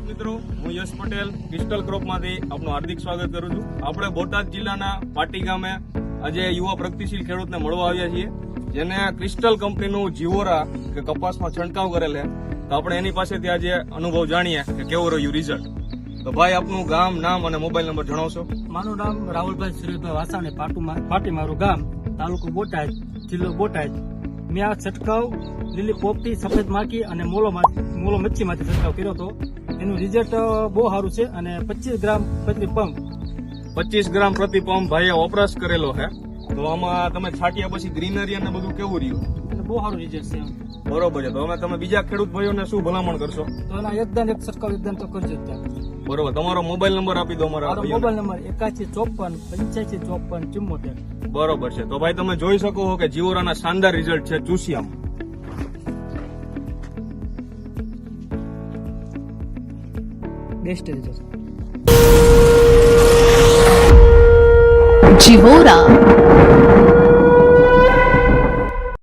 ખેડૂત મિત્રો, હું યશ પટેલ ક્રિસ્ટલ ક્રોપમાંથી આપનું હાર્દિક સ્વાગત કરું છું. આપણે બોટાદ જિલ્લાના પાટી ગામે આજે યુવા પ્રગતિશીલ ખેડૂતને મળવા આવ્યા છીએ, જેને ક્રિસ્ટલ કંપનીનું જીવોરા કે કપાસમાં છંટકાવ કરેલ છે. તો આપણે એની પાસેથી આજે અનુભવ જાણીએ કે કેવું રહ્યું રિઝલ્ટ. તો ભાઈ, આપનું ગામ, નામ અને મોબાઈલ નંબર જણાવશો? મારું નામ રાહુલભાઈ સુરેશભાઈ વાસાણી, પાટી મારું ગામ, તાલુકો બોટાદ, જિલ્લો બોટાદ. મેં આ છંટકાવ લીલી પોપટી, સફેદ માખી અને મોલો મચ્છીમાંથી છંટકાવ કર્યો હતો. એનું રિઝલ્ટ બહુ સારું છે અને 25 ગ્રામ પ્રતિ પંપ 25 ગ્રામ પ્રતિ પંપ ભાઈએ વપરાશ કરેલો છે. તો આમાં તમે છાંટ્યા પછી ગ્રીનરી અને બધું કેવું રહ્યું? અને બહુ સારું રિઝલ્ટ છે. બરોબર છે. તો અમે તમે બીજા ખેડૂત ભાઈઓને શું ભલામણ કરશો? તો એના એકદમ એક છંટકાવ એકદમ તો કરજો જ. બરોબર, તમારો મોબાઈલ નંબર આપી દો અમારા મારો મોબાઈલ નંબર 81548574. બરોબર છે. તો ભાઈ, તમે જોઈ શકો છો કે જીવોરાના શાનદાર રિઝલ્ટ છે ચૂસિયામાં. Best result. જીવોરા